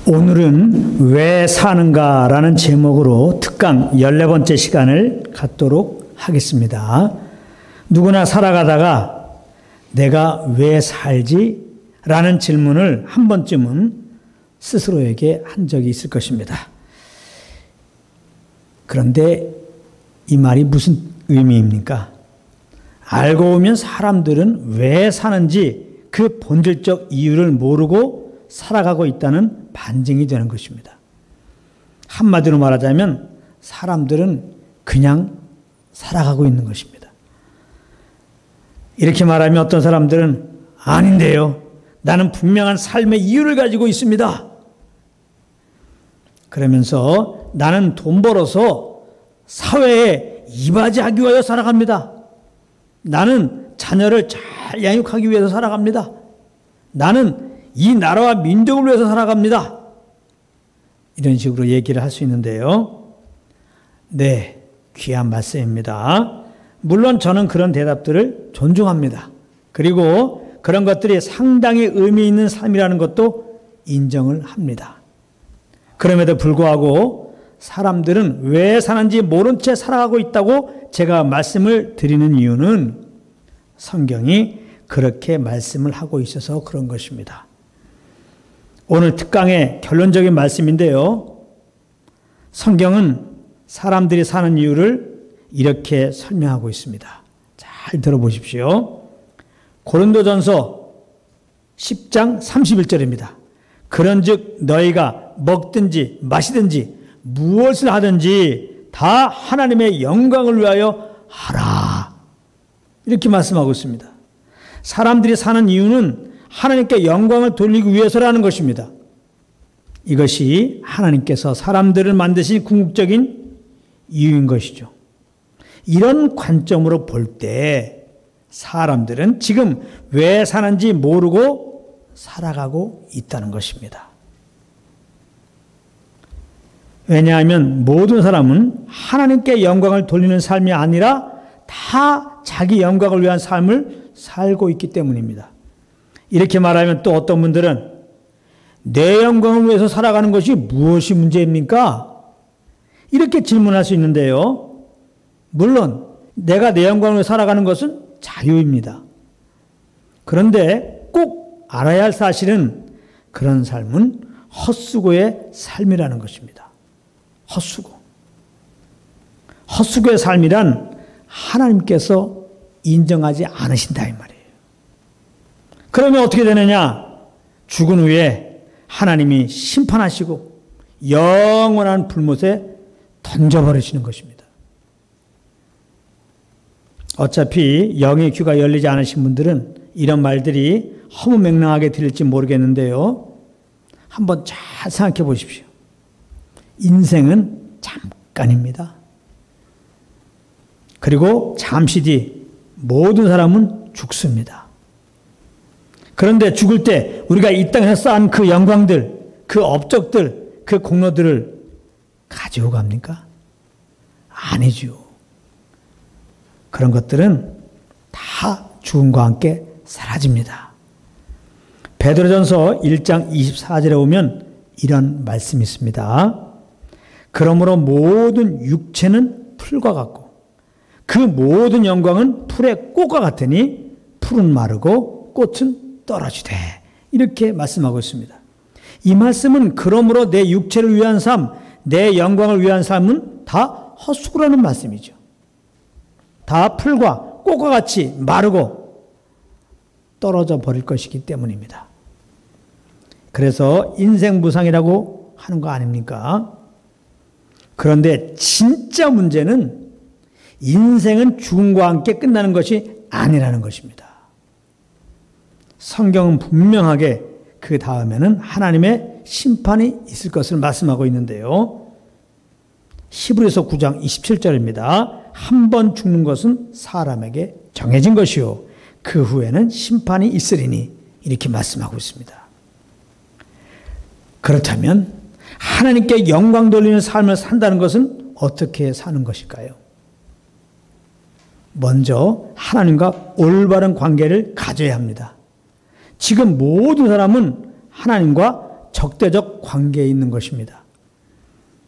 오늘은 왜 사는가라는 제목으로 특강 14번째 시간을 갖도록 하겠습니다. 누구나 살아가다가 내가 왜 살지? 라는 질문을 한 번쯤은 스스로에게 한 적이 있을 것입니다. 그런데 이 말이 무슨 의미입니까? 알고 보면 사람들은 왜 사는지 그 본질적 이유를 모르고 살아가고 있다는 반증이 되는 것입니다. 한마디로 말하자면 사람들은 그냥 살아가고 있는 것입니다. 이렇게 말하면 어떤 사람들은 아닌데요. 나는 분명한 삶의 이유를 가지고 있습니다. 그러면서 나는 돈 벌어서 사회에 이바지하기 위하여 살아갑니다. 나는 자녀를 잘 양육하기 위해서 살아갑니다. 나는 이 나라와 민족을 위해서 살아갑니다. 이런 식으로 얘기를 할 수 있는데요. 네, 귀한 말씀입니다. 물론 저는 그런 대답들을 존중합니다. 그리고 그런 것들이 상당히 의미 있는 삶이라는 것도 인정을 합니다. 그럼에도 불구하고 사람들은 왜 사는지 모른 채 살아가고 있다고 제가 말씀을 드리는 이유는 성경이 그렇게 말씀을 하고 있어서 그런 것입니다. 오늘 특강의 결론적인 말씀인데요. 성경은 사람들이 사는 이유를 이렇게 설명하고 있습니다. 잘 들어보십시오. 고린도전서 10장 31절입니다. 그런즉 너희가 먹든지 마시든지 무엇을 하든지 다 하나님의 영광을 위하여 하라. 이렇게 말씀하고 있습니다. 사람들이 사는 이유는 하나님께 영광을 돌리기 위해서라는 것입니다. 이것이 하나님께서 사람들을 만드신 궁극적인 이유인 것이죠. 이런 관점으로 볼 때 사람들은 지금 왜 사는지 모르고 살아가고 있다는 것입니다. 왜냐하면 모든 사람은 하나님께 영광을 돌리는 삶이 아니라 다 자기 영광을 위한 삶을 살고 있기 때문입니다. 이렇게 말하면 또 어떤 분들은 내 영광을 위해서 살아가는 것이 무엇이 문제입니까? 이렇게 질문할 수 있는데요. 물론 내가 내 영광을 위해서 살아가는 것은 자유입니다. 그런데 꼭 알아야 할 사실은 그런 삶은 헛수고의 삶이라는 것입니다. 헛수고. 헛수고의 삶이란 하나님께서 인정하지 않으신다 이 말이에요. 그러면 어떻게 되느냐? 죽은 후에 하나님이 심판하시고 영원한 불못에 던져버리시는 것입니다. 어차피 영의 귀가 열리지 않으신 분들은 이런 말들이 허무맹랑하게 들릴지 모르겠는데요. 한번 잘 생각해 보십시오. 인생은 잠깐입니다. 그리고 잠시 뒤 모든 사람은 죽습니다. 그런데 죽을 때 우리가 이 땅에서 쌓은 그 영광들, 그 업적들, 그 공로들을 가지고 갑니까? 아니죠. 그런 것들은 다 죽음과 함께 사라집니다. 베드로전서 1장 24절에 보면 이런 말씀이 있습니다. 그러므로 모든 육체는 풀과 같고 그 모든 영광은 풀의 꽃과 같으니 풀은 마르고 꽃은 떨어지되 이렇게 말씀하고 있습니다. 이 말씀은 그러므로 내 육체를 위한 삶, 내 영광을 위한 삶은 다 헛수고라는 말씀이죠. 다 풀과 꽃과 같이 마르고 떨어져 버릴 것이기 때문입니다. 그래서 인생무상이라고 하는 거 아닙니까? 그런데 진짜 문제는 인생은 죽음과 함께 끝나는 것이 아니라는 것입니다. 성경은 분명하게 그 다음에는 하나님의 심판이 있을 것을 말씀하고 있는데요. 히브리서 9장 27절입니다. 한 번 죽는 것은 사람에게 정해진 것이요 그 후에는 심판이 있으리니 이렇게 말씀하고 있습니다. 그렇다면 하나님께 영광 돌리는 삶을 산다는 것은 어떻게 사는 것일까요? 먼저 하나님과 올바른 관계를 가져야 합니다. 지금 모든 사람은 하나님과 적대적 관계에 있는 것입니다.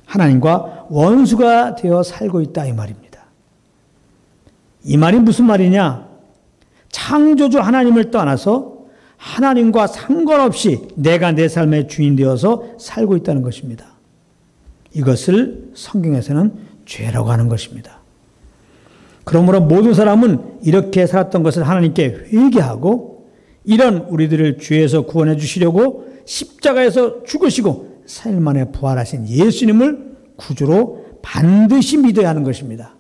하나님과 원수가 되어 살고 있다 이 말입니다. 이 말이 무슨 말이냐? 창조주 하나님을 떠나서 하나님과 상관없이 내가 내 삶의 주인 되어서 살고 있다는 것입니다. 이것을 성경에서는 죄라고 하는 것입니다. 그러므로 모든 사람은 이렇게 살았던 것을 하나님께 회개하고 이런 우리들을 죄에서 구원해 주시려고 십자가에서 죽으시고 4일 만에 부활하신 예수님을 구주로 반드시 믿어야 하는 것입니다.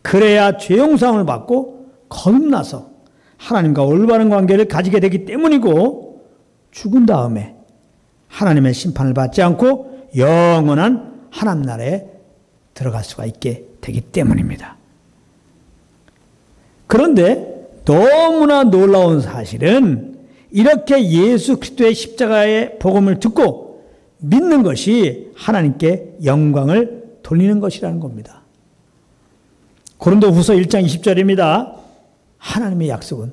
그래야 죄 용서함을 받고 거듭나서 하나님과 올바른 관계를 가지게 되기 때문이고 죽은 다음에 하나님의 심판을 받지 않고 영원한 하나님 나라에 들어갈 수가 있게 되기 때문입니다. 그런데 너무나 놀라운 사실은 이렇게 예수 그리스도의 십자가의 복음을 듣고 믿는 것이 하나님께 영광을 돌리는 것이라는 겁니다. 고린도후서 1장 20절입니다. 하나님의 약속은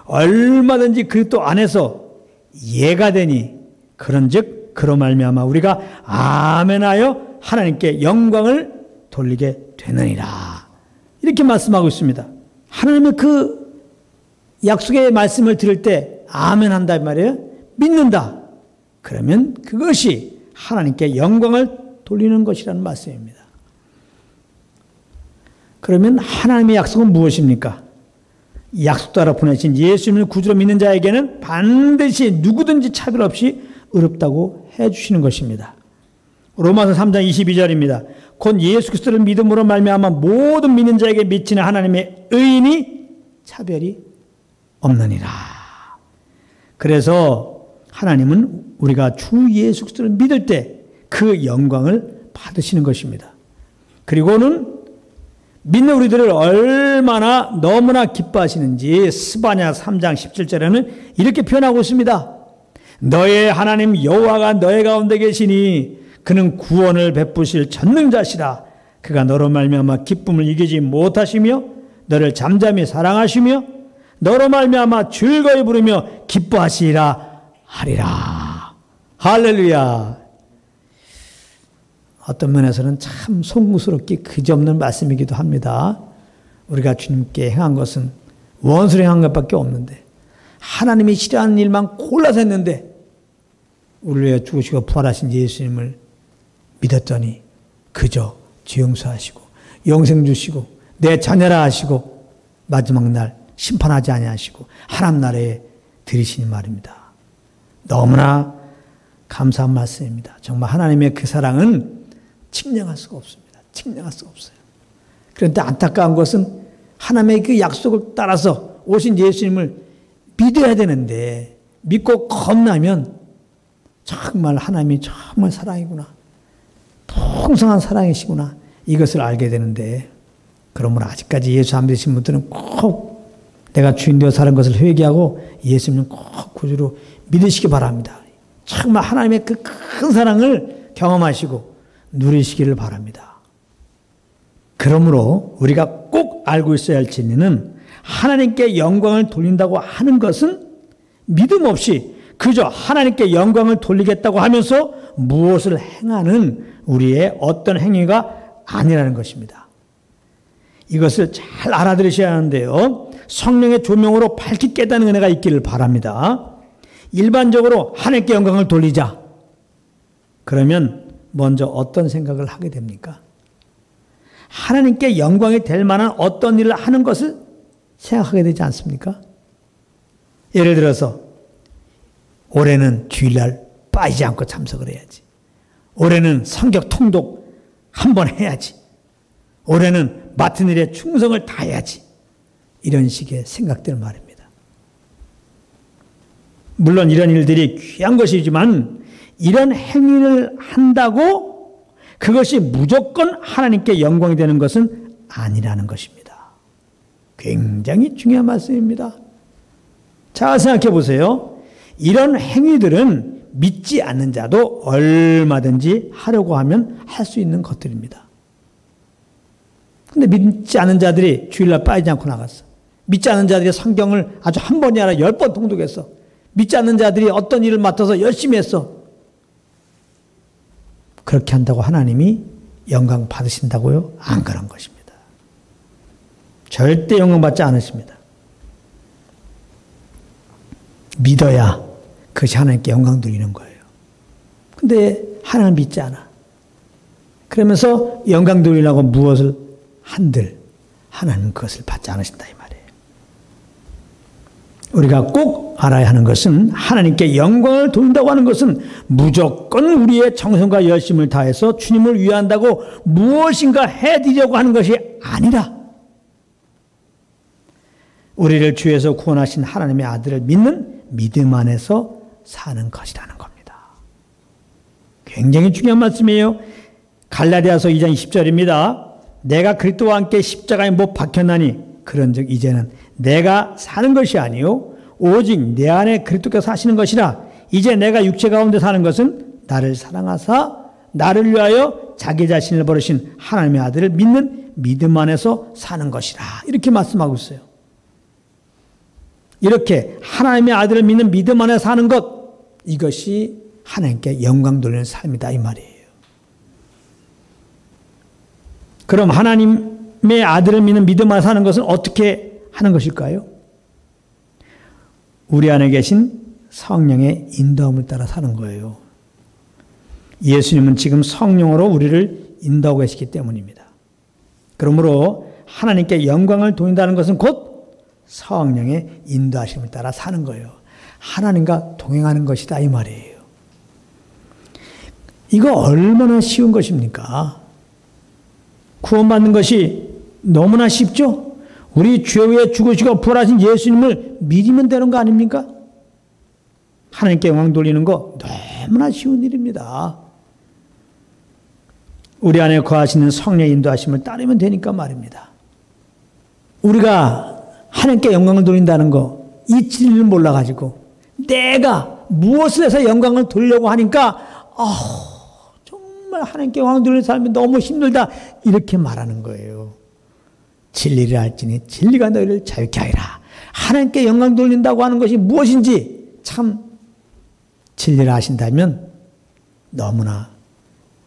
얼마든지 그리스도 안에서 예가 되니 그런즉 그로 말미암아 우리가 아멘하여 하나님께 영광을 돌리게 되느니라. 이렇게 말씀하고 있습니다. 하나님의 그 약속의 말씀을 들을 때 아멘 한다 이 말이에요. 믿는다. 그러면 그것이 하나님께 영광을 돌리는 것이라는 말씀입니다. 그러면 하나님의 약속은 무엇입니까? 약속 따라 보내신 예수님을 구주로 믿는 자에게는 반드시 누구든지 차별 없이 의롭다고 해주시는 것입니다. 로마서 3장 22절입니다. 곧 예수 그리스도를 믿음으로 말미암아 모든 믿는 자에게 미치는 하나님의 의인이 차별이 없느니라. 그래서 하나님은 우리가 주 예수 그리스도를 믿을 때 그 영광을 받으시는 것입니다. 그리고는 믿는 우리들을 얼마나 너무나 기뻐하시는지 스바냐 3장 17절에는 이렇게 표현하고 있습니다. 너의 하나님 여호와가 너의 가운데 계시니 그는 구원을 베푸실 전능자시라. 그가 너로 말미암아 기쁨을 이기지 못하시며 너를 잠잠히 사랑하시며 너로 말미암아 즐거이 부르며 기뻐하시리라 하리라. 할렐루야. 어떤 면에서는 참 송구스럽기 그지없는 말씀이기도 합니다. 우리가 주님께 행한 것은 원수를 행한 것밖에 없는데 하나님이 싫어하는 일만 골라서 했는데 우리를 위해 죽으시고 부활하신 예수님을 믿었더니 그저 죄 용서하시고 영생 주시고 내 자녀라 하시고 마지막 날 심판하지 아니하시고 하나님 나라에 들이시니 말입니다. 너무나 감사한 말씀입니다. 정말 하나님의 그 사랑은 측량할 수가 없습니다. 측량할 수가 없어요. 그런데 안타까운 것은 하나님의 그 약속을 따라서 오신 예수님을 믿어야 되는데 믿고 겁나면 정말 하나님이 정말 사랑이구나. 풍성한 사랑이시구나. 이것을 알게 되는데 그러므로 아직까지 예수 안 믿으신 분들은 꼭 내가 주인 되어 사는 것을 회개하고 예수님을 꼭 구주로 믿으시기 바랍니다. 정말 하나님의 그 큰 사랑을 경험하시고 누리시기를 바랍니다. 그러므로 우리가 꼭 알고 있어야 할 진리는 하나님께 영광을 돌린다고 하는 것은 믿음 없이 그저 하나님께 영광을 돌리겠다고 하면서 무엇을 행하는 우리의 어떤 행위가 아니라는 것입니다. 이것을 잘 알아들으셔야 하는데요. 성령의 조명으로 밝히 깨닫는 은혜가 있기를 바랍니다. 일반적으로 하나님께 영광을 돌리자. 그러면 먼저 어떤 생각을 하게 됩니까? 하나님께 영광이 될 만한 어떤 일을 하는 것을 생각하게 되지 않습니까? 예를 들어서 올해는 주일날 빠지지 않고 참석을 해야지. 올해는 성경 통독 한번 해야지. 올해는 맡은 일에 충성을 다해야지. 이런 식의 생각들 말입니다. 물론 이런 일들이 귀한 것이지만 이런 행위를 한다고 그것이 무조건 하나님께 영광이 되는 것은 아니라는 것입니다. 굉장히 중요한 말씀입니다. 잘 생각해 보세요. 이런 행위들은 믿지 않는 자도 얼마든지 하려고 하면 할 수 있는 것들입니다. 근데 믿지 않는 자들이 주일날 빠지지 않고 나갔어. 믿지 않는 자들이 성경을 아주 한 번이 아니라 10번 통독했어. 믿지 않는 자들이 어떤 일을 맡아서 열심히 했어. 그렇게 한다고 하나님이 영광 받으신다고요? 안 그런 것입니다. 절대 영광 받지 않으십니다. 믿어야 그것이 하나님께 영광 돌리는 거예요. 근데 하나님 믿지 않아. 그러면서 영광 돌리려고 무엇을 한들 하나님은 그것을 받지 않으신다 이 말이에요. 우리가 꼭 알아야 하는 것은 하나님께 영광을 돌린다고 하는 것은 무조건 우리의 정성과 열심을 다해서 주님을 위한다고 무엇인가 해드리려고 하는 것이 아니라 우리를 주에서 구원하신 하나님의 아들을 믿는 믿음 안에서 사는 것이라는 겁니다. 굉장히 중요한 말씀이에요. 갈라디아서 2장 10절입니다. 내가 그리스도와 함께 십자가에 못 박혔나니 그런즉 이제는 내가 사는 것이 아니요 오직 내 안에 그리스도께서 사시는 것이라. 이제 내가 육체 가운데 사는 것은 나를 사랑하사 나를 위하여 자기 자신을 버리신 하나님의 아들을 믿는 믿음 안에서 사는 것이라. 이렇게 말씀하고 있어요. 이렇게 하나님의 아들을 믿는 믿음 안에 사는 것, 이것이 하나님께 영광 돌리는 삶이다 이 말이에요. 그럼 하나님의 아들을 믿는 믿음 안에 사는 것은 어떻게 하는 것일까요? 우리 안에 계신 성령의 인도함을 따라 사는 거예요. 예수님은 지금 성령으로 우리를 인도하고 계시기 때문입니다. 그러므로 하나님께 영광을 돌린다는 것은 곧 성령의 인도하심을 따라 사는 거예요. 하나님과 동행하는 것이다 이 말이에요. 이거 얼마나 쉬운 것입니까? 구원받는 것이 너무나 쉽죠? 우리 죄 위에 죽으시고 부활하신 예수님을 믿으면 되는 거 아닙니까? 하나님께 영광 돌리는 거 너무나 쉬운 일입니다. 우리 안에 거하시는 성령의 인도하심을 따르면 되니까 말입니다. 우리가 하나님께 영광을 돌린다는 거, 이 진리를 몰라가지고 내가 무엇을 해서 영광을 돌리려고 하니까 정말 하나님께 영광을 돌리는 삶이 너무 힘들다 이렇게 말하는 거예요. 진리를 알지니 진리가 너희를 자유케 하리라. 하나님께 영광 돌린다고 하는 것이 무엇인지 참 진리를 아신다면 너무나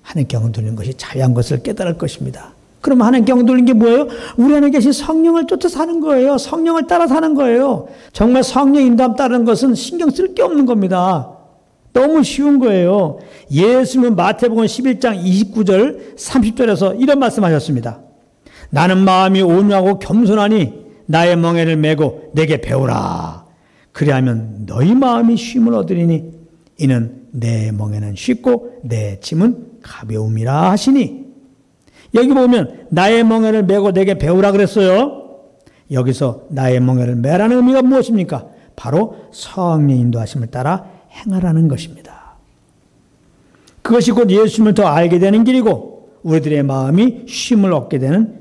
하나님께 영광 돌리는 것이 자유한 것을 깨달을 것입니다. 그럼 하나님께 영광 돌리는 게 뭐예요? 우리 안에 계신 성령을 쫓아 사는 거예요. 성령을 따라 사는 거예요. 정말 성령 인도함 따르는 것은 신경 쓸 게 없는 겁니다. 너무 쉬운 거예요. 예수님은 마태복음 11장 29절 30절에서 이런 말씀하셨습니다. 나는 마음이 온유하고 겸손하니 나의 멍에를 메고 내게 배우라. 그리하면 너희 마음이 쉼을 얻으리니 이는 내 멍에는 쉽고 내 짐은 가벼움이라 하시니. 여기 보면 나의 멍에를 메고 내게 배우라 그랬어요. 여기서 나의 멍에를 메라는 의미가 무엇입니까? 바로 성령 인도하심을 따라 행하라는 것입니다. 그것이 곧 예수님을 더 알게 되는 길이고 우리들의 마음이 쉼을 얻게 되는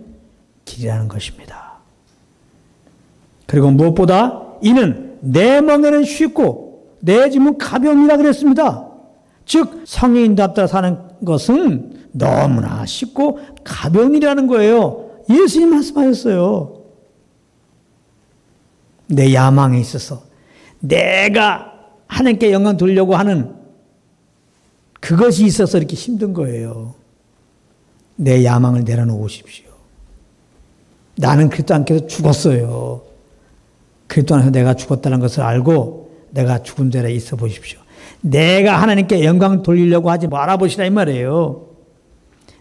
길이라는 것입니다. 그리고 무엇보다 이는 내 멍에는 쉽고 내 짐은 가벼움이라 그랬습니다. 즉 성령 인도함 따라 사는 것은 너무나 쉽고 가벼운 일이라는 거예요. 예수님 말씀하셨어요. 내 야망에 있어서 내가 하나님께 영광 돌리려고 하는 그것이 있어서 이렇게 힘든 거예요. 내 야망을 내려놓으십시오. 나는 그리스도 안에서 죽었어요. 그리스도 안에서 내가 죽었다는 것을 알고 내가 죽은 자리에 있어 보십시오. 내가 하나님께 영광 돌리려고 하지 말아보시라 이 말이에요.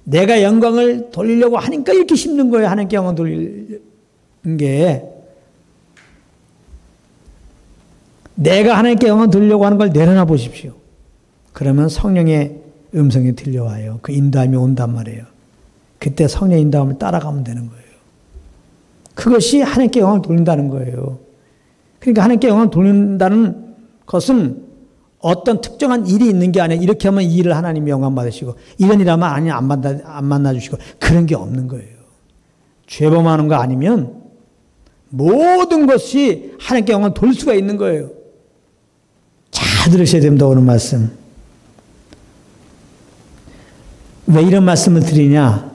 내가 영광을 돌리려고 하니까 이렇게 힘든 거예요. 하나님께 영광 돌리는 게. 내가 하나님께 영광 돌리려고 하는 걸 내려놔 보십시오. 그러면 성령의 음성이 들려와요. 그 인도함이 온단 말이에요. 그때 성령의 인도함을 따라가면 되는 거예요. 그것이 하나님께 영광을 돌린다는 거예요. 그러니까 하나님께 영광을 돌린다는 것은 어떤 특정한 일이 있는 게 아니라 이렇게 하면 이 일을 하나님이 영광 받으시고 이런 일 하면 아니 안 만나주시고 그런 게 없는 거예요. 죄범하는 거 아니면 모든 것이 하나님께 영광을 돌릴 수가 있는 거예요. 잘 들으셔야 됩니다. 오늘 말씀. 왜 이런 말씀을 드리냐?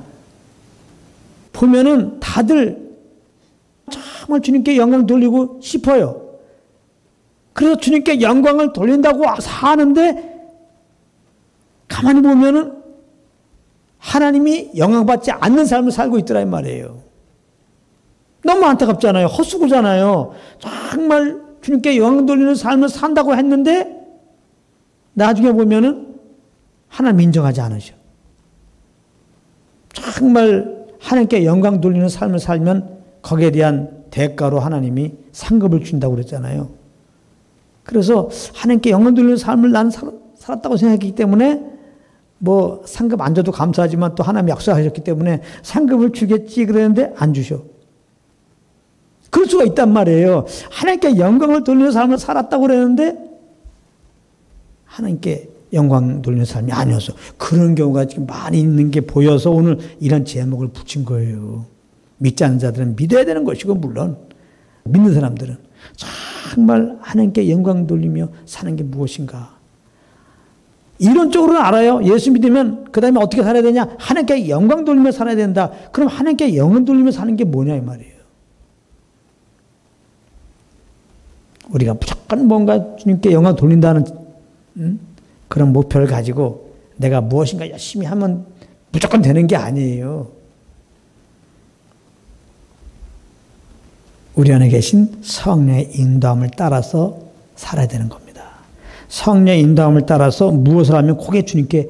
보면은 다들 정말 주님께 영광 돌리고 싶어요. 그래서 주님께 영광을 돌린다고 사는데 가만히 보면은 하나님이 영광받지 않는 삶을 살고 있더라 이 말이에요. 너무 안타깝잖아요. 헛수고잖아요. 정말 주님께 영광 돌리는 삶을 산다고 했는데 나중에 보면은 하나님 인정하지 않으셔. 정말 하나님께 영광 돌리는 삶을 살면 거기에 대한 대가로 하나님이 상급을 준다고 그랬잖아요. 그래서 하나님께 영광 돌리는 삶을 나는 살았다고 생각했기 때문에 뭐 상급 안 줘도 감사하지만 또 하나님이 약속하셨기 때문에 상급을 주겠지 그랬는데 안 주셔. 그럴 수가 있단 말이에요. 하나님께 영광을 돌리는 삶을 살았다고 그랬는데 하나님께 영광 돌리는 삶이 아니어서 그런 경우가 지금 많이 있는 게 보여서 오늘 이런 제목을 붙인 거예요. 믿지 않는 자들은 믿어야 되는 것이고 물론 믿는 사람들은 정말 하나님께 영광 돌리며 사는 게 무엇인가. 이론적으로는 알아요. 예수 믿으면 그 다음에 어떻게 살아야 되냐. 하나님께 영광 돌리며 살아야 된다. 그럼 하나님께 영광 돌리며 사는 게 뭐냐 이 말이에요. 우리가 무조건 뭔가 주님께 영광 돌린다는 그런 목표를 가지고 내가 무엇인가 열심히 하면 무조건 되는 게 아니에요. 우리 안에 계신 성령의 인도함을 따라서 살아야 되는 겁니다. 성령의 인도함을 따라서 무엇을 하면 그게 주님께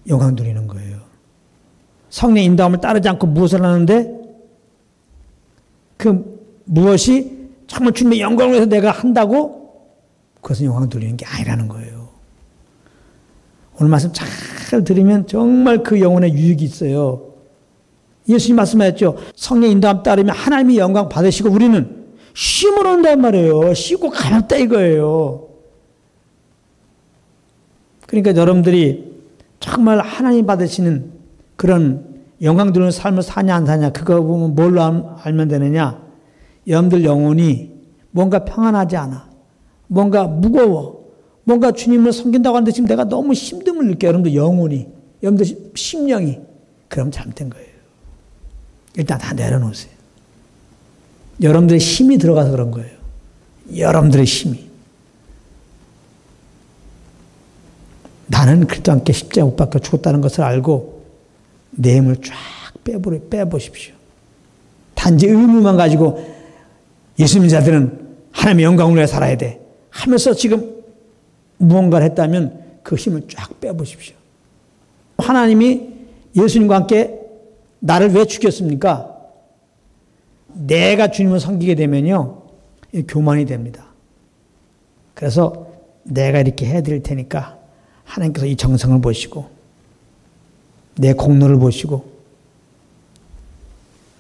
영광 돌리는 거예요. 성령의 인도함을 따르지 않고 무엇을 하는데 그 무엇이 정말 주님의 영광을 위해서 내가 한다고 그것은 영광 돌리는 게 아니라는 거예요. 오늘 말씀 잘 들으면 정말 그 영혼에 유익이 있어요. 예수님 말씀하셨죠. 성령의 인도함 따르면 하나님이 영광 받으시고 우리는 쉼을 얻는단 말이에요. 쉬고 가볍다 이거예요. 그러니까 여러분들이 정말 하나님 받으시는 그런 영광 돌리는 삶을 사냐 안 사냐 그거 보면 뭘로 알면 되느냐. 여러분들 영혼이 뭔가 평안하지 않아. 뭔가 무거워. 뭔가 주님을 섬긴다고 하는데 지금 내가 너무 힘듦을 느껴요. 여러분들 영혼이. 여러분들 심령이. 그럼 잘못된 거예요. 일단 다 내려놓으세요. 여러분들의 힘이 들어가서 그런 거예요. 여러분들의 힘이. 나는 그리스도와 함께 십자가 못 박혀 죽었다는 것을 알고 내 힘을 쫙 빼보십시오. 단지 의무만 가지고 예수 믿는 자들은 하나님의 영광을 위해 살아야 돼 하면서 지금 무언가를 했다면 그 힘을 쫙 빼보십시오. 하나님이 예수님과 함께 나를 왜 죽였습니까? 내가 주님을 섬기게 되면요 교만이 됩니다. 그래서 내가 이렇게 해드릴 테니까 하나님께서 이 정성을 보시고 내 공로를 보시고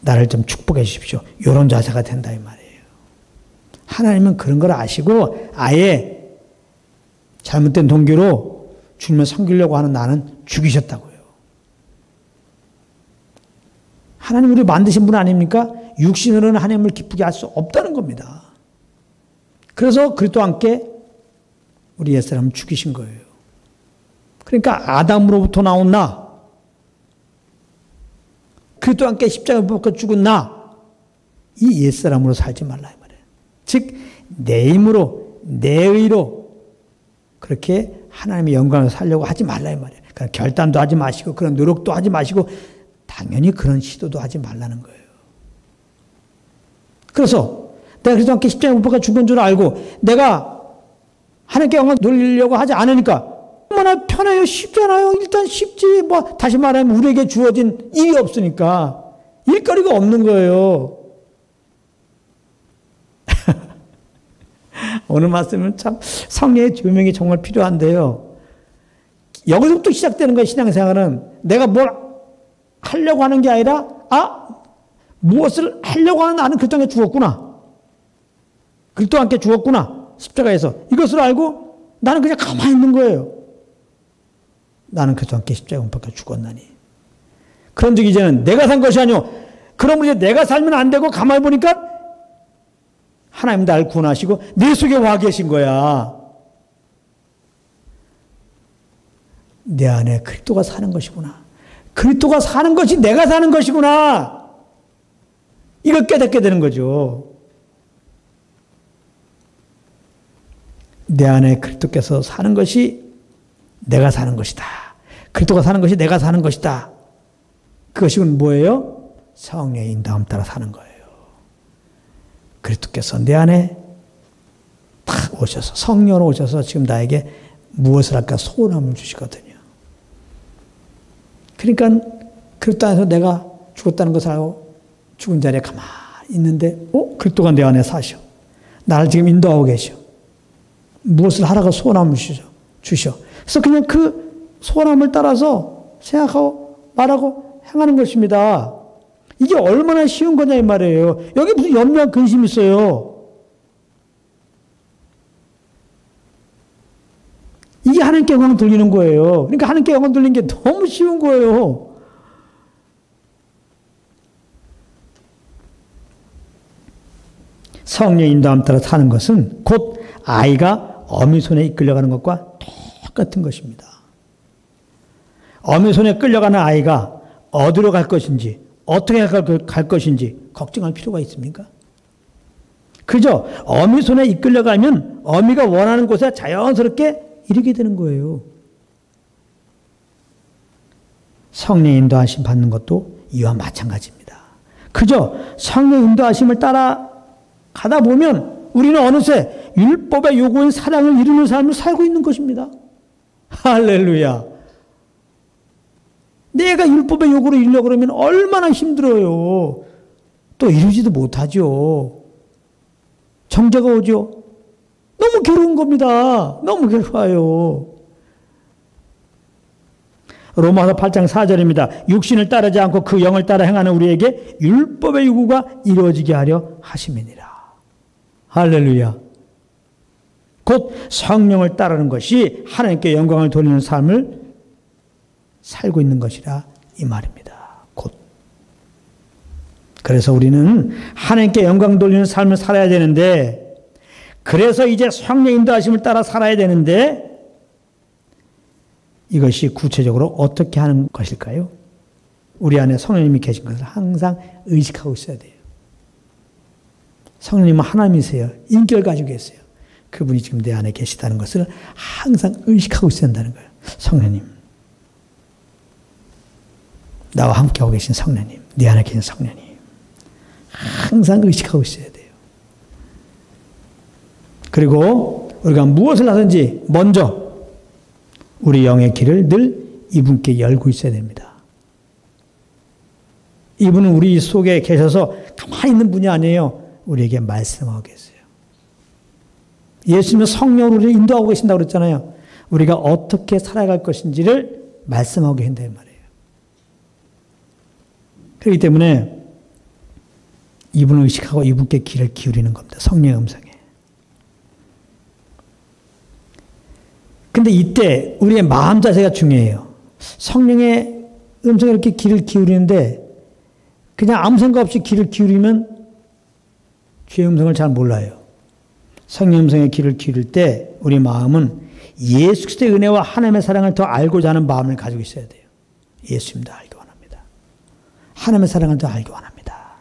나를 좀 축복해 주십시오. 이런 자세가 된다 이 말이에요. 하나님은 그런 걸 아시고 아예 잘못된 동기로 주님을 섬기려고 하는 나는 죽이셨다고요. 하나님 우리 만드신 분 아닙니까? 육신으로는 하나님을 기쁘게 할 수 없다는 겁니다. 그래서 그리스도와 함께 우리 옛사람을 죽이신 거예요. 그러니까 아담으로부터 나온 나, 그리스도와 함께 십자가에 못 박혀 죽은 나, 이 옛사람으로 살지 말라 이 말이에요. 즉 내 힘으로 내 의로 그렇게 하나님의 영광을 살려고 하지 말라 이 말이에요. 그런 결단도 하지 마시고 그런 노력도 하지 마시고 당연히 그런 시도도 하지 말라는 거예요. 그래서 내가 그리스도와 함께 십자가에 못 박혀 죽은 줄 알고 내가 하나님께 영광 돌리려고 하지 않으니까 얼마나 편해요. 쉽잖아요. 일단 쉽지. 뭐 다시 말하면 우리에게 주어진 일이 없으니까 일거리가 없는 거예요. 오늘 말씀은 참 성령의 조명이 정말 필요한데요. 여기서부터 시작되는 거예요. 신앙생활은 내가 뭘 하려고 하는 게 아니라 무엇을 하려고 하는 나는 그리스도와 함께 죽었구나. 그리스도와 함께 죽었구나. 십자가에서. 이것을 알고 나는 그냥 가만히 있는 거예요. 나는 그리스도와 함께 십자가에 못 박혀 죽었나니. 그런 적 이제는 내가 산 것이 아니오. 그러면 이제 내가 살면 안 되고 가만히 보니까 하나님 나를 구원하시고 내 속에 와 계신 거야. 내 안에 그리스도가 사는 것이구나. 그리스도가 사는 것이 내가 사는 것이구나. 이걸 깨닫게 되는 거죠. 내 안에 그리스도께서 사는 것이 내가 사는 것이다. 그리스도가 사는 것이 내가 사는 것이다. 그것이 뭐예요? 성령의 인도함 따라 사는 거예요. 그리스도께서 내 안에 딱 오셔서 성령으로 오셔서 지금 나에게 무엇을 할까 소원함을 주시거든요. 그러니까 그리스도 안에서 내가 죽었다는 것을 알고 죽은 자리에 가만히 있는데 그리스도가 내 안에 사셔. 나를 지금 인도하고 계셔. 무엇을 하라고 소원함을 주셔. 그래서 그냥 그 소원함을 따라서 생각하고 말하고 행하는 것입니다. 이게 얼마나 쉬운 거냐 이 말이에요. 여기 무슨 염려와 근심이 있어요. 이게 하나님께 영광 돌리는 거예요. 그러니까 하나님께 영광 돌리는 게 너무 쉬운 거예요. 성령의 인도함 따라 사는 것은 곧 아이가 어미 손에 이끌려가는 것과 똑같은 것입니다. 어미 손에 끌려가는 아이가 어디로 갈 것인지 어떻게 갈 것인지 걱정할 필요가 있습니까? 그죠? 어미 손에 이끌려가면 어미가 원하는 곳에 자연스럽게 이르게 되는 거예요. 성령의 인도하심 받는 것도 이와 마찬가지입니다. 그죠? 성령의 인도하심을 따라 가다 보면 우리는 어느새 율법의 요구인 사랑을 이루는 삶을 살고 있는 것입니다. 할렐루야. 내가 율법의 요구를 이루려고 그러면 얼마나 힘들어요. 또 이루지도 못하죠. 정죄가 오죠. 너무 괴로운 겁니다. 너무 괴로워요. 로마서 8장 4절입니다. 육신을 따르지 않고 그 영을 따라 행하는 우리에게 율법의 요구가 이루어지게 하려 하심이니라. 할렐루야. 곧 성령을 따르는 것이 하나님께 영광을 돌리는 삶을 살고 있는 것이라 이 말입니다. 곧. 그래서 우리는 하나님께 영광 돌리는 삶을 살아야 되는데, 그래서 이제 성령 인도하심을 따라 살아야 되는데, 이것이 구체적으로 어떻게 하는 것일까요? 우리 안에 성령님이 계신 것을 항상 의식하고 있어야 돼요. 성령님은 하나님이세요. 인격을 가지고 계세요. 그분이 지금 내 안에 계시다는 것을 항상 의식하고 있어야 한다는 거예요. 성령님. 나와 함께하고 계신 성령님. 내 안에 계신 성령님. 항상 의식하고 있어야 돼요. 그리고 우리가 무엇을 하든지 먼저 우리 영의 길을 늘 이분께 열고 있어야 됩니다. 이분은 우리 속에 계셔서 가만히 있는 분이 아니에요. 우리에게 말씀하고 계세요. 예수님은 성령으로 우리를 인도하고 계신다고 그랬잖아요. 우리가 어떻게 살아갈 것인지를 말씀하고 계신다는 말이에요. 그렇기 때문에 이분을 의식하고 이분께 귀를 기울이는 겁니다. 성령의 음성에. 근데 이때 우리의 마음 자세가 중요해요. 성령의 음성에 이렇게 귀를 기울이는데 그냥 아무 생각 없이 귀를 기울이면 주의 음성을 잘 몰라요. 성령 음성에 귀를 기울일 때 우리 마음은 예수 그리스도의 은혜와 하나님의 사랑을 더 알고자 하는 마음을 가지고 있어야 돼요. 예수님 더 알기 원합니다. 하나님의 사랑을 더 알기 원합니다.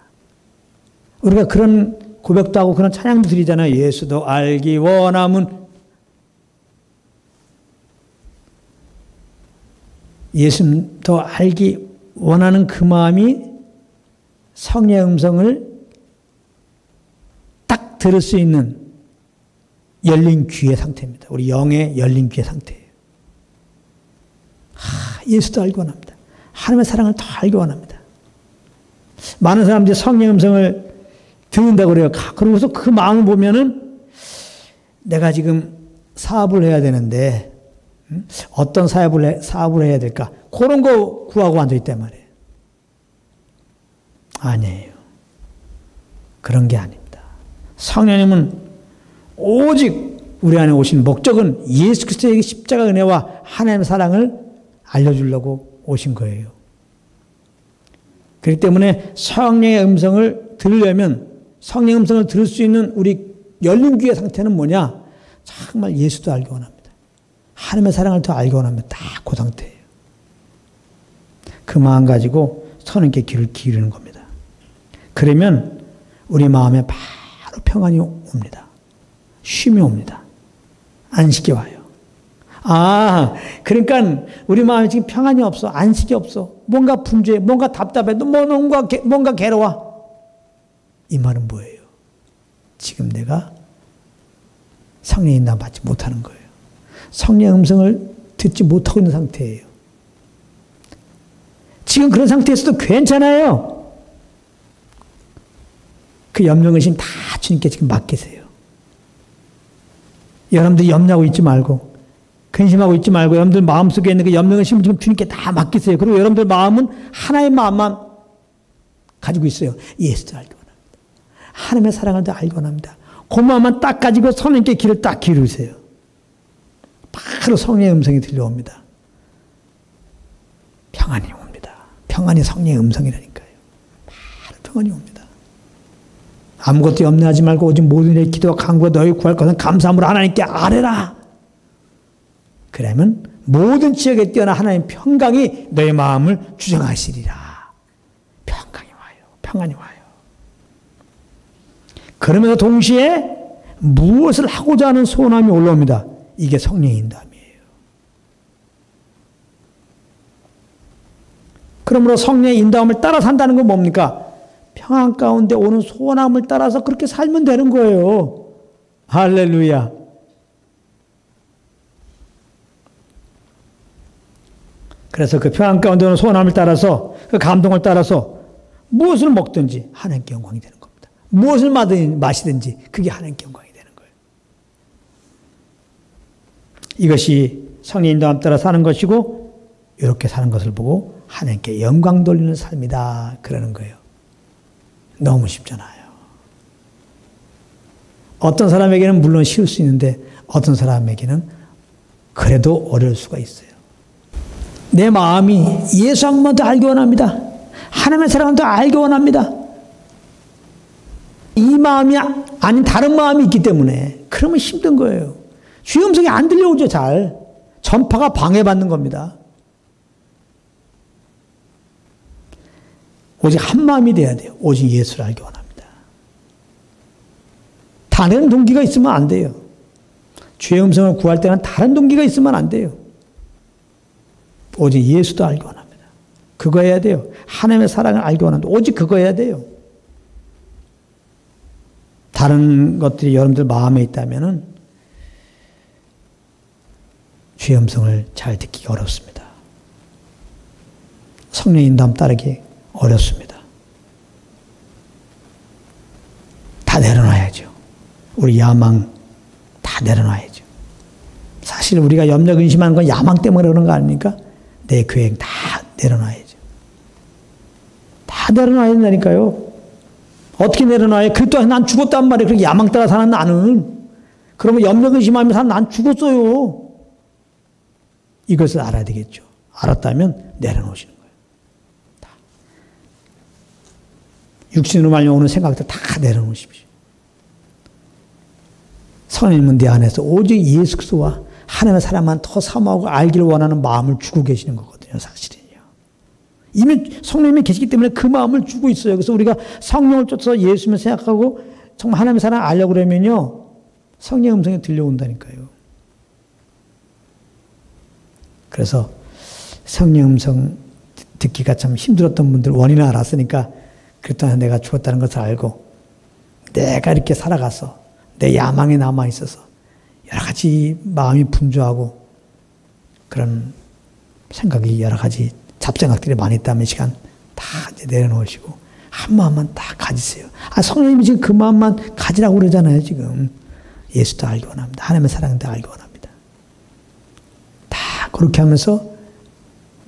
우리가 그런 고백도 하고 그런 찬양도 드리잖아요. 예수도 알기 원함은 예수님 더 알기 원하는 그 마음이 성령의 음성을 딱 들을 수 있는 열린 귀의 상태입니다. 우리 영의 열린 귀의 상태예요. 예수도 알기 원합니다. 하나님의 사랑을 더 알기 원합니다. 많은 사람들이 성령의 음성을 듣는다고 그래요. 그러고서 그 마음을 보면은 내가 지금 사업을 해야 되는데 어떤 사업을 해야 될까? 그런 거 구하고 앉아있단 말이에요. 아니에요. 그런 게 아닙니다. 성령님은 오직 우리 안에 오신 목적은 예수 그리스도의 십자가 은혜와 하나님의 사랑을 알려주려고 오신 거예요. 그렇기 때문에 성령의 음성을 들으려면 성령의 음성을 들을 수 있는 우리 열린 귀의 상태는 뭐냐? 정말 예수도 알기 원합니다. 하나님의 사랑을 더 알기 원합니다. 딱 그 상태예요. 그 마음 가지고 성령께 귀를 기울이는 겁니다. 그러면 우리 마음에 바로 평안이 옵니다. 쉼이 옵니다. 안식이 와요. 아, 그러니까 우리 마음에 지금 평안이 없어. 안식이 없어. 뭔가 분주해. 뭔가 답답해. 뭔가 괴로워. 이 말은 뭐예요? 지금 내가 성령의 인도함 받지 못하는 거예요. 성령의 음성을 듣지 못하고 있는 상태예요. 지금 그런 상태에서도 괜찮아요. 그 염려 근심 다 주님께 지금 맡기세요. 여러분들 염려하고 있지 말고, 근심하고 있지 말고, 여러분들 마음속에 있는 그 염려 근심을 지금 주님께 다 맡기세요. 그리고 여러분들 마음은 하나의 마음만 가지고 있어요. 예수도 알기 원합니다. 하나님의 사랑을 더 알기 원합니다. 그 마음만 딱 가지고 성령께 귀를 딱 기울이세요. 바로 성령의 음성이 들려옵니다. 평안이 옵니다. 평안이 성령의 음성이라니까요. 바로 평안이 옵니다. 아무것도 염려하지 말고 오직 모든 일에 기도와 간구와 너희 구할 것은 감사함으로 하나님께 아뢰라. 그러면 모든 지역에 뛰어난 하나님의 평강이 너의 마음을 주장하시리라. 평강이 와요. 평안이 와요. 그러면서 동시에 무엇을 하고자 하는 소원함이 올라옵니다. 이게 성령의 인도함이에요. 그러므로 성령의 인도함을 따라 산다는 건 뭡니까? 평안 가운데 오는 소원함을 따라서 그렇게 살면 되는 거예요. 할렐루야. 그래서 그 평안 가운데 오는 소원함을 따라서, 그 감동을 따라서 무엇을 먹든지 하나님께 영광이 되는 겁니다. 무엇을 마시든지 그게 하나님께 영광이 되는 거예요. 이것이 성령의 인도함 따라 사는 것이고, 이렇게 사는 것을 보고 하나님께 영광 돌리는 삶이다. 그러는 거예요. 너무 쉽잖아요. 어떤 사람에게는 물론 쉬울 수 있는데 어떤 사람에게는 그래도 어려울 수가 있어요. 내 마음이 예수 한 번 더 알기 원합니다. 하나님의 사랑을 더 알기 원합니다. 이 마음이 아닌 다른 마음이 있기 때문에 그러면 힘든 거예요. 주의 음성이 안 들려오죠. 잘. 전파가 방해받는 겁니다. 오직 한 마음이 돼야 돼요. 오직 예수를 알기 원합니다. 다른 동기가 있으면 안 돼요. 주의 음성을 구할 때는 다른 동기가 있으면 안 돼요. 오직 예수도 알기 원합니다. 그거 해야 돼요. 하나님의 사랑을 알기 원합니다. 오직 그거 해야 돼요. 다른 것들이 여러분들 마음에 있다면은 주의 음성을 잘 듣기가 어렵습니다. 성령의 인도함 따르기 어렵습니다. 다 내려놔야죠. 우리 야망 다 내려놔야죠. 사실 우리가 염려 근심하는 건 야망 때문에 그러는 거 아닙니까? 내 계획 다 내려놔야죠. 다 내려놔야 된다니까요. 어떻게 내려놔요? 그랬더니 난 죽었단 말이에요. 그렇게 야망 따라 사는 나는. 그러면 염려 근심하면서 난 죽었어요. 이것을 알아야 되겠죠. 알았다면 내려놓으시는 거예요. 다. 육신으로 말미암아 오는 생각들 다 내려놓으십시오. 성령님은 내 안에서 오직 예수 그리스도와 하나님의 사랑만 더 사모하고 알기를 원하는 마음을 주고 계시는 거거든요. 사실은요. 이미 성령님이 계시기 때문에 그 마음을 주고 있어요. 그래서 우리가 성령을 쫓아서 예수님을 생각하고 정말 하나님의 사랑을 알려고 그러면요. 성령의 음성이 들려온다니까요. 그래서 성령 음성 듣기가 참 힘들었던 분들 원인을 알았으니까 그랬더니 내가 죽었다는 것을 알고 내가 이렇게 살아가서 내 야망에 남아있어서 여러 가지 마음이 분주하고 그런 생각이 여러 가지 잡생각들이 많이 있다면 이 시간 다 이제 내려놓으시고 한 마음만 다 가지세요. 아, 성령님이 지금 그 마음만 가지라고 그러잖아요. 지금 예수도 알기 원합니다. 하나님의 사랑도 알기 원합니다. 다 그렇게 하면서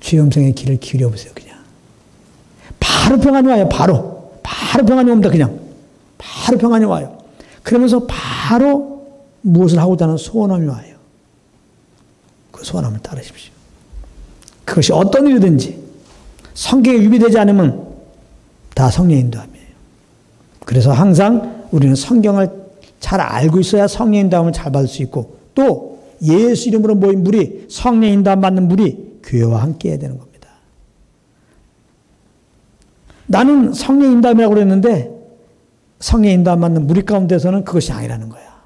주의 음성의 귀를 기울여 보세요. 그냥 바로 평안이 와요. 바로 평안이 옵니다. 그냥 바로 평안이 와요. 그러면서 바로 무엇을 하고자 하는 소원함이 와요. 그 소원함을 따르십시오. 그것이 어떤 일이든지 성경에 유비되지 않으면 다 성령의 인도함이에요. 그래서 항상 우리는 성경을 잘 알고 있어야 성령의 인도함을 잘 받을 수 있고 또 예수 이름으로 모인 무리, 성령의 인도함 받는 무리 교회와 함께 해야 되는 겁니다. 나는 성령의 인도함이라고 그랬는데 성령의 인도함 받는 무리 가운데서는 그것이 아니라는 거야.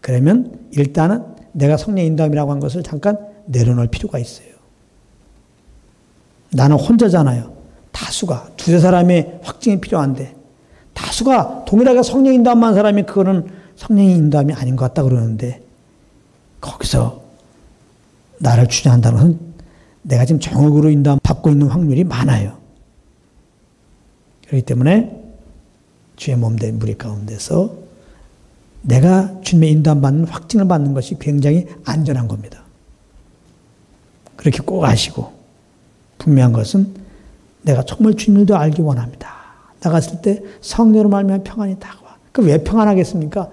그러면 일단은 내가 성령 인도함이라고 한 것을 잠깐 내려놓을 필요가 있어요. 나는 혼자잖아요. 다수가, 두세 사람의 확증이 필요한데 다수가 동일하게 성령 인도함한 사람이 그거는 성령의 인도함이 아닌 것 같다 그러는데 거기서 나를 주장한다는 것은 내가 지금 정욕으로 인도함 받고 있는 확률이 많아요. 그렇기 때문에 주의 몸된 무리 가운데서 내가 주님의 인도함 받는 확증을 받는 것이 굉장히 안전한 겁니다. 그렇게 꼭 아시고 분명한 것은 내가 정말 주님을 더 알기 원합니다. 나갔을 때 성령으로 말미암아 평안이 다가와. 그 왜 평안하겠습니까?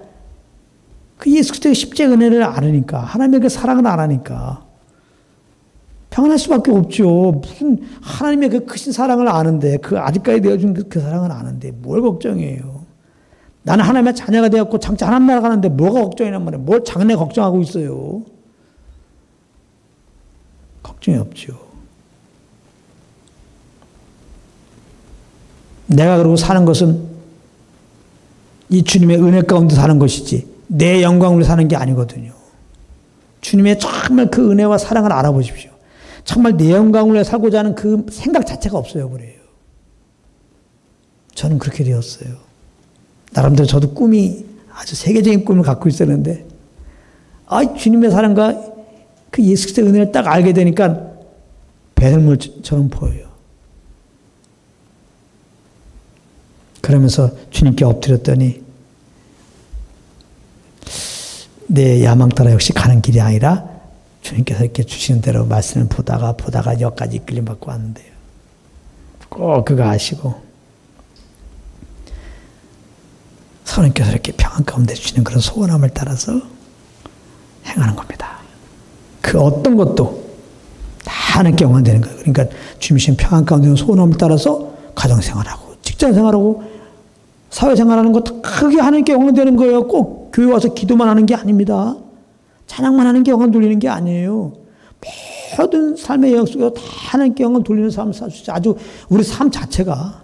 그 예수 그리스도의 십자가 은혜를 알으니까, 하나님의 그 사랑을 알으니까 평안할 수밖에 없죠. 무슨 하나님의 그 크신 사랑을 아는데, 그 아직까지 내어준 그 사랑을 아는데 뭘 걱정해요? 나는 하나님의 자녀가 되었고 장차 하나님 나라 가는데 뭐가 걱정이란 말이에요? 뭘 장래 걱정하고 있어요? 걱정이 없죠. 내가 그러고 사는 것은 이 주님의 은혜 가운데 사는 것이지 내 영광으로 사는 게 아니거든요. 주님의 정말 그 은혜와 사랑을 알아보십시오. 정말 내 영광으로 살고자 하는 그 생각 자체가 없어요. 그래요. 저는 그렇게 되었어요. 나름대로 저도 꿈이 아주 세계적인 꿈을 갖고 있었는데 주님의 사랑과 그 예수 그리스도의 은혜를 딱 알게 되니까 배설물처럼 보여요. 그러면서 주님께 엎드렸더니 내 야망 따라 역시 가는 길이 아니라 주님께서 이렇게 주시는 대로 말씀을 보다가 여기까지 이끌림 받고 왔는데요. 꼭 그거 아시고 성령께서 이렇게 평안 가운데 주시는 그런 소원함을 따라서 행하는 겁니다. 그 어떤 것도 다 하나님께 영광되는 거예요. 그러니까 주님 주신 평안 가운데 소원함을 따라서 가정생활하고 직장생활하고 사회생활하는 거 다 크게 하나님께 영광되는 거예요. 꼭 교회 와서 기도만 하는 게 아닙니다. 찬양만 하는 게 영광 돌리는 게 아니에요. 모든 삶의 영역 속에서 다 하나님께 영광 돌리는 삶을 살 수 있어요. 아주 우리 삶 자체가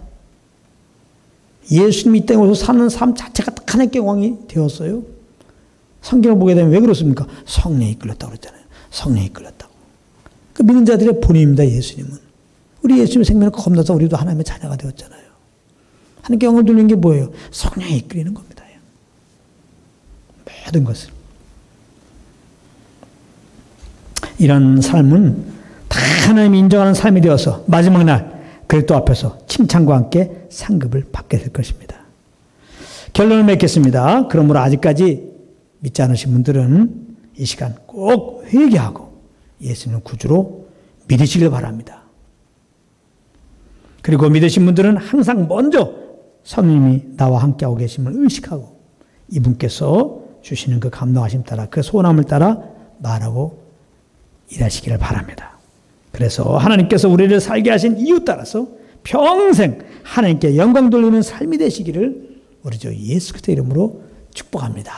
예수님이 이 땅에 오셔서 사는 삶 자체가 딱 하나님께 영광이 되었어요. 성경을 보게 되면 왜 그렇습니까? 성령이 이끌렸다고 그랬잖아요. 성령이 이끌렸다고. 그 믿는 자들의 본인입니다. 예수님은. 우리 예수님의 생명을 겁나서 우리도 하나님의 자녀가 되었잖아요. 하나님께 영광을 돌리는 게 뭐예요? 성령이 이끌리는 겁니다. 모든 것을. 이런 삶은 다 하나님이 인정하는 삶이 되어서 마지막 날 그리스도 앞에서 칭찬과 함께 상급을 받게 될 것입니다. 결론을 맺겠습니다. 그러므로 아직까지 믿지 않으신 분들은 이 시간 꼭 회개하고 예수님을 구주로 믿으시길 바랍니다. 그리고 믿으신 분들은 항상 먼저 성령님이 나와 함께하고 계심을 의식하고 이분께서 주시는 그 감동하심 따라 그 소원함을 따라 말하고 일하시기를 바랍니다. 그래서 하나님께서 우리를 살게 하신 이유 따라서 평생 하나님께 영광 돌리는 삶이 되시기를 우리 주 예수 그리스도 이름으로 축복합니다.